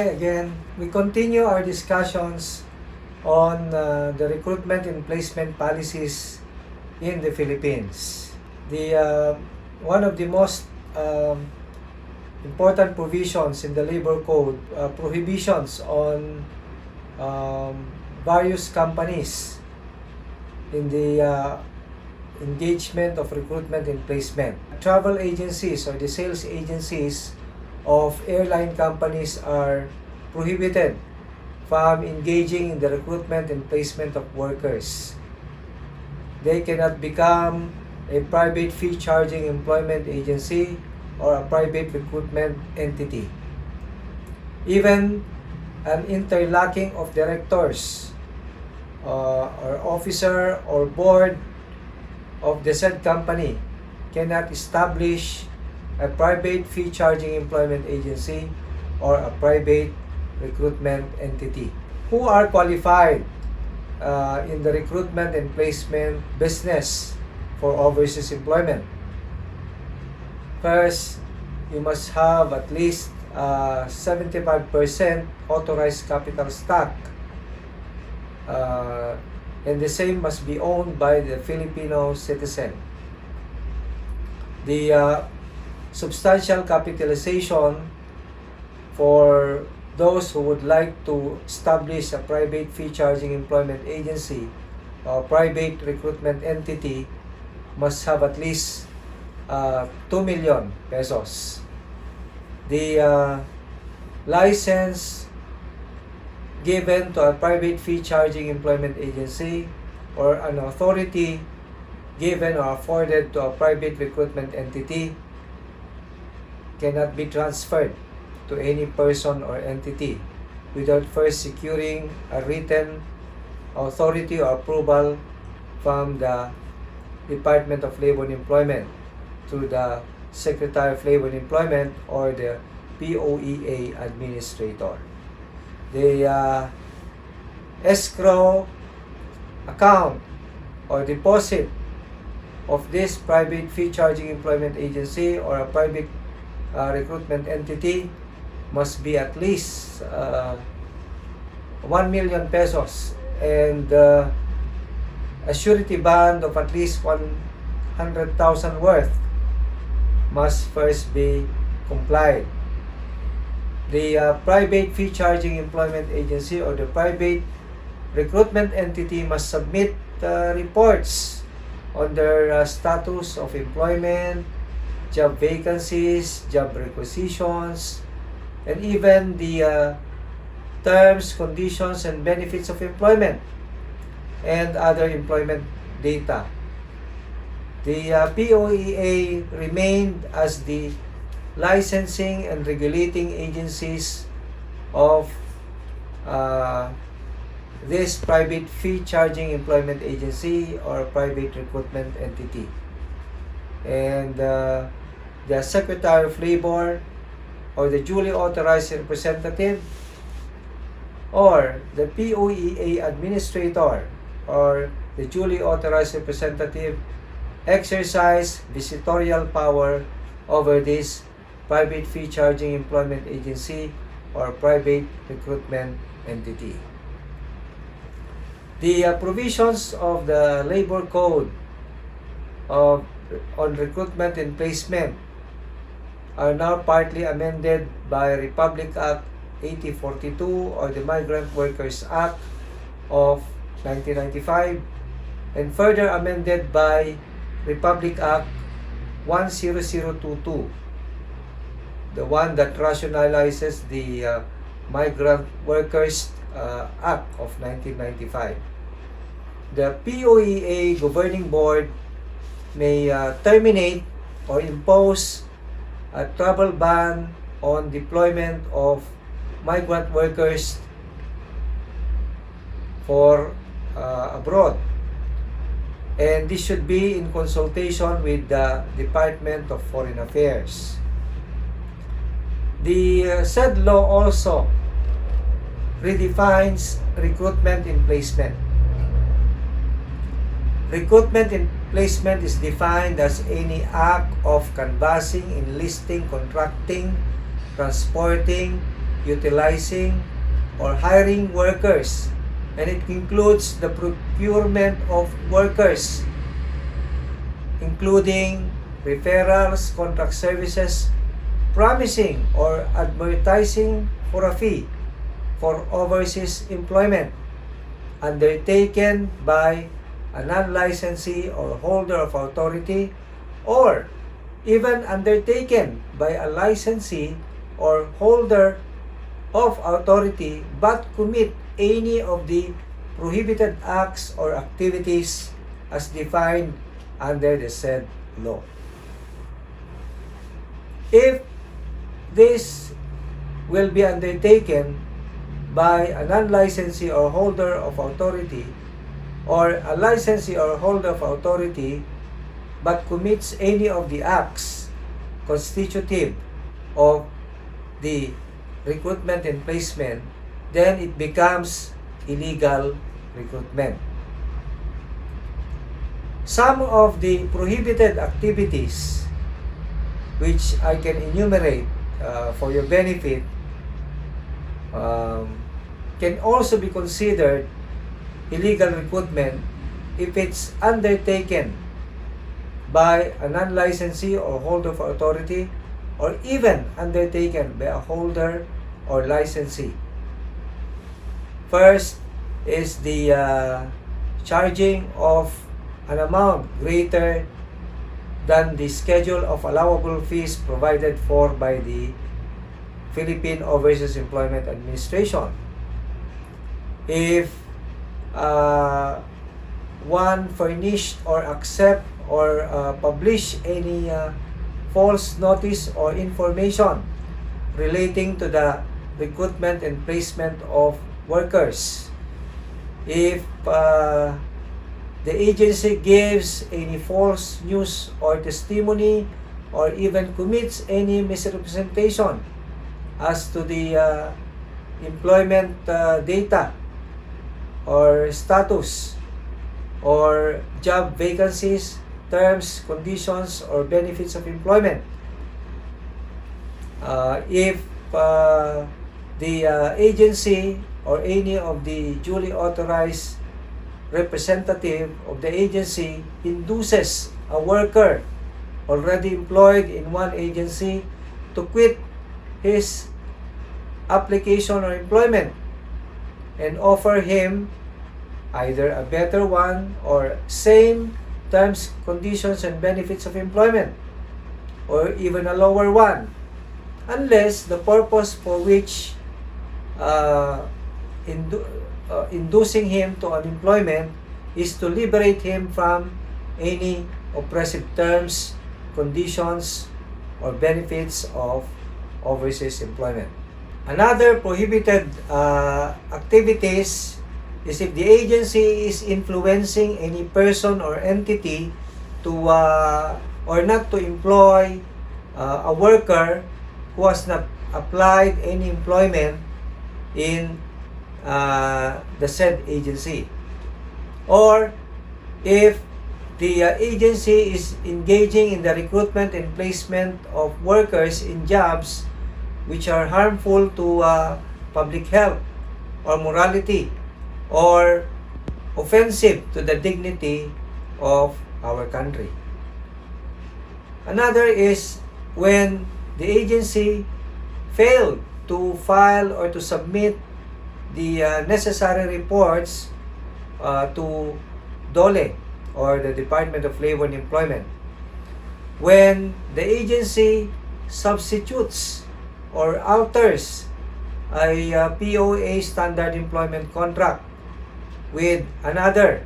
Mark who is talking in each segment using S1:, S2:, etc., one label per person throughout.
S1: Hi again. We continue our discussions on the recruitment and placement policies in the Philippines. One of the most important provisions in the labor code, prohibitions on various companies in the engagement of recruitment and placement. Travel agencies or the sales agencies of airline companies are prohibited from engaging in the recruitment and placement of workers. They cannot become a private fee-charging employment agency or a private recruitment entity. Even an interlocking of directors or officer or board of the said company cannot establish a private fee-charging employment agency or a private recruitment entity. Who are qualified in the recruitment and placement business for overseas employment? First, you must have at least 75% authorized capital stock, and the same must be owned by the Filipino citizen. The substantial capitalization for those who would like to establish a private fee-charging employment agency or private recruitment entity must have at least 2 million pesos. The license given to a private fee-charging employment agency or an authority given or afforded to a private recruitment entity cannot be transferred to any person or entity without first securing a written authority or approval from the Department of Labor and Employment through the Secretary of Labor and Employment or the POEA administrator. The escrow account or deposit of this private fee-charging employment agency or a private recruitment entity must be at least 1 million pesos, and a surety bond of at least 100,000 worth must first be complied. The private fee-charging employment agency or the private recruitment entity must submit reports on their status of employment, job vacancies, job requisitions, and even the terms, conditions, and benefits of employment and other employment data. The POEA remained as the licensing and regulating agencies of this private fee-charging employment agency or private recruitment entity. And the Secretary of Labor or the duly authorized representative or the POEA administrator or the duly authorized representative exercise visitorial power over this private fee-charging employment agency or private recruitment entity. The provisions of the Labor Code on recruitment and placement are now partly amended by Republic Act 8042 or the Migrant Workers Act of 1995 and further amended by Republic Act 10022, the one that rationalizes the Migrant Workers Act of 1995. The POEA Governing Board may terminate or impose a travel ban on deployment of migrant workers for abroad, and this should be in consultation with the Department of Foreign Affairs. The said law also redefines recruitment and placement. Recruitment and placement is defined as any act of canvassing, enlisting, contracting, transporting, utilizing or hiring workers, and it includes the procurement of workers, including referrals, contract services, promising or advertising for a fee for overseas employment undertaken by a non-licensee or holder of authority, or even undertaken by a licensee or holder of authority but commit any of the prohibited acts or activities as defined under the said law. If this will be undertaken by a non-licensee or holder of authority, or a licensee or holder of authority but commits any of the acts constitutive of the recruitment and placement, then it becomes illegal recruitment. Some of the prohibited activities which I can enumerate for your benefit can also be considered illegal recruitment if it's undertaken by a non-licensee or holder of authority, or even undertaken by a holder or licensee. First is the charging of an amount greater than the schedule of allowable fees provided for by the Philippine Overseas Employment Administration. If one furnished or accept or publish any false notice or information relating to the recruitment and placement of workers, if the agency gives any false news or testimony, or even commits any misrepresentation as to the employment data or status or job vacancies, terms, conditions, or benefits of employment, if the agency or any of the duly authorized representative of the agency induces a worker already employed in one agency to quit his application or employment and offer him either a better one or same terms, conditions, and benefits of employment, or even a lower one, unless the purpose for which inducing him to unemployment is to liberate him from any oppressive terms, conditions, or benefits of overseas employment. Another prohibited activities is if the agency is influencing any person or entity to or not to employ a worker who has not applied any employment in the said agency, or if the agency is engaging in the recruitment and placement of workers in jobs which are harmful to public health or morality, or offensive to the dignity of our country. Another is when the agency failed to file or to submit the necessary reports to DOLE, or the Department of Labor and Employment. When the agency substitutes or alters a POA standard employment contract with another,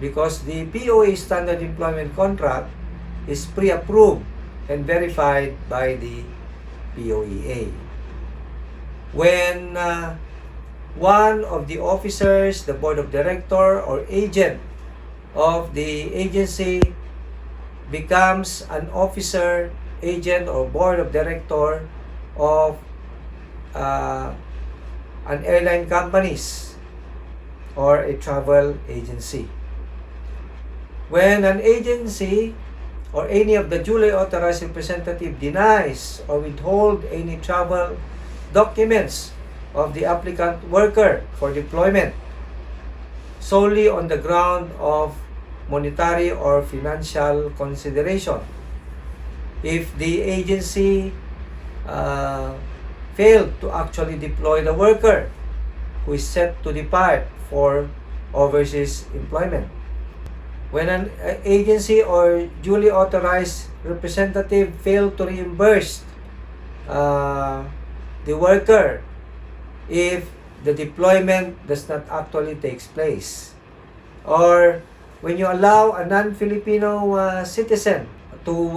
S1: because the POA standard employment contract is pre-approved and verified by the POEA. When one of the officers, the board of director, or agent of the agency becomes an officer, agent, or board of director of an airline companies or a travel agency. When an agency or any of the duly authorized representative denies or withhold any travel documents of the applicant worker for deployment solely on the ground of monetary or financial consideration. If the agency failed to actually deploy the worker who is set to depart for overseas employment. When an agency or duly authorized representative failed to reimburse the worker if the deployment does not actually takes place, or when you allow a non-Filipino citizen to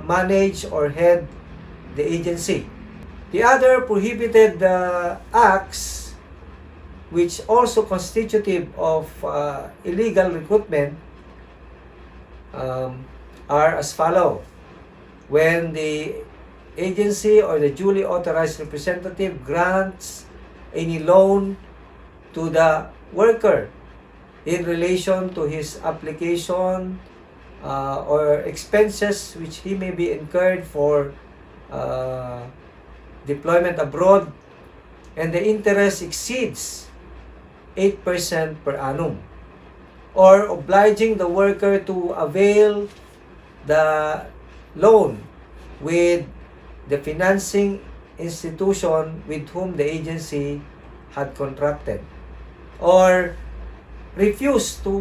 S1: manage or head the agency. The other prohibited acts which also constitutive of illegal recruitment are as follow. When the agency or the duly authorized representative grants any loan to the worker in relation to his application or expenses which he may be incurred for deployment abroad, and the interest exceeds 8% per annum, or obliging the worker to avail the loan with the financing institution with whom the agency had contracted, or refuse to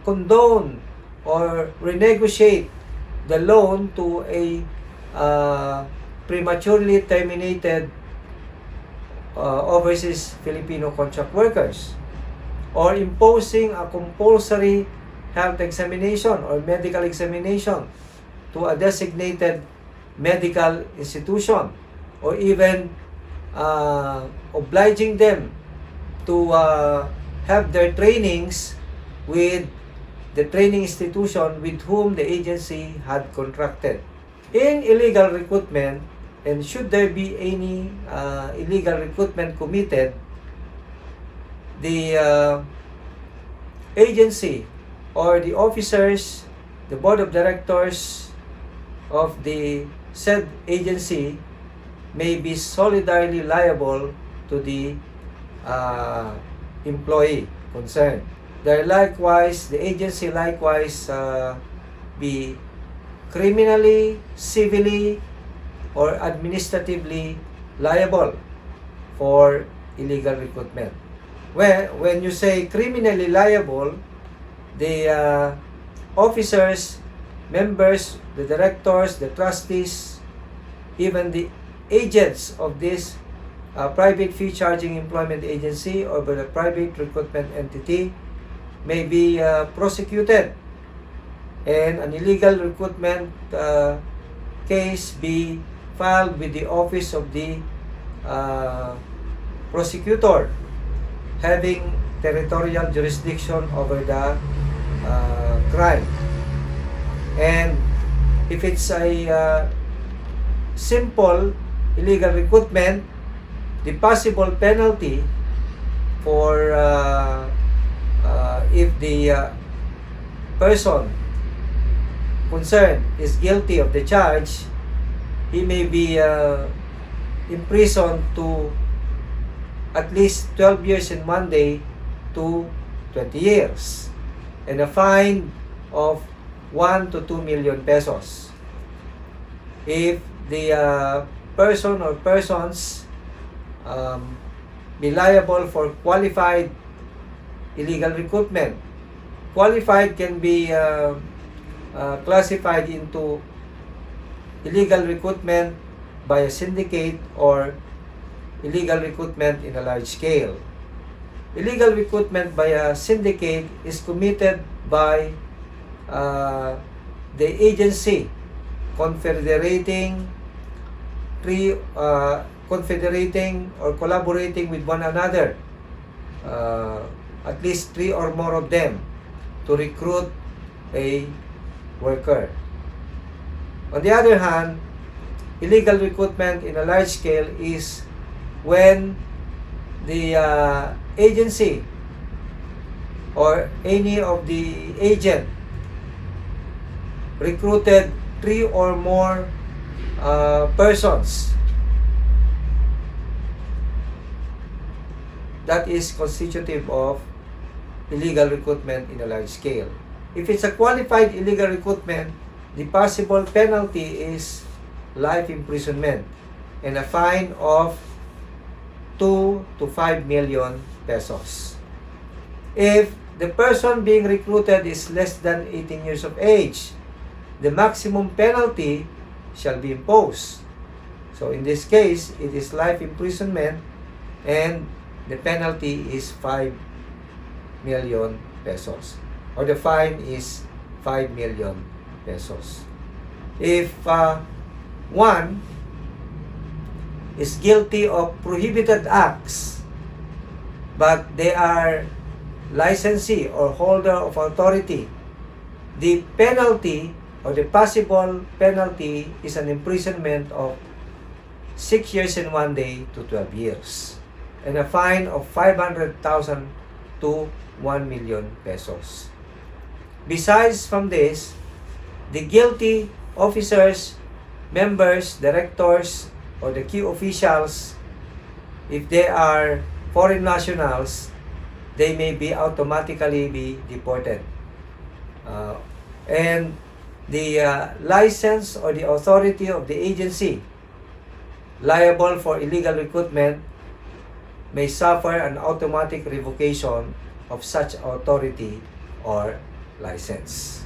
S1: condone or renegotiate the loan to a prematurely terminated overseas Filipino contract workers, or imposing a compulsory health examination or medical examination to a designated medical institution, or even obliging them to have their trainings with the training institution with whom the agency had contracted. In illegal recruitment, and should there be any illegal recruitment committed, the agency or the officers, the board of directors of the said agency may be solidarily liable to the employee concerned. The agency likewise be criminally, civilly, or administratively liable for illegal recruitment. When you say criminally liable, the officers, members, the directors, the trustees, even the agents of this private fee charging employment agency or by the private recruitment entity may be prosecuted, and an illegal recruitment case be filed with the office of the prosecutor having territorial jurisdiction over the crime. And if it's a simple illegal recruitment, the possible penalty for if the person concerned is guilty of the charge, he may be imprisoned to at least 12 years and 1 day to 20 years, and a fine of 1 to 2 million pesos. If the person or persons be liable for qualified illegal recruitment. Qualified can be classified into illegal recruitment by a syndicate or illegal recruitment in a large scale. Illegal recruitment by a syndicate is committed by the agency confederating or collaborating with one another, at least 3 or more of them, to recruit a worker. On the other hand, illegal recruitment in a large scale is when the agency or any of the agent recruited 3 or more persons that is constitutive of illegal recruitment in a large scale. If it's a qualified illegal recruitment, the possible penalty is life imprisonment and a fine of 2 to 5 million pesos. If the person being recruited is less than 18 years of age, the maximum penalty shall be imposed. So in this case, it is life imprisonment and the penalty is 5 million pesos. Or the fine is 5 million pesos. If one is guilty of prohibited acts, but they are licensee or holder of authority, the penalty or the possible penalty is an imprisonment of 6 years and 1 day to 12 years and a fine of 500,000 to 1 million pesos. Besides from this, the guilty officers, members, directors, or the key officials, if they are foreign nationals, they may be automatically be deported. And the license or the authority of the agency liable for illegal recruitment may suffer an automatic revocation of such authority or license.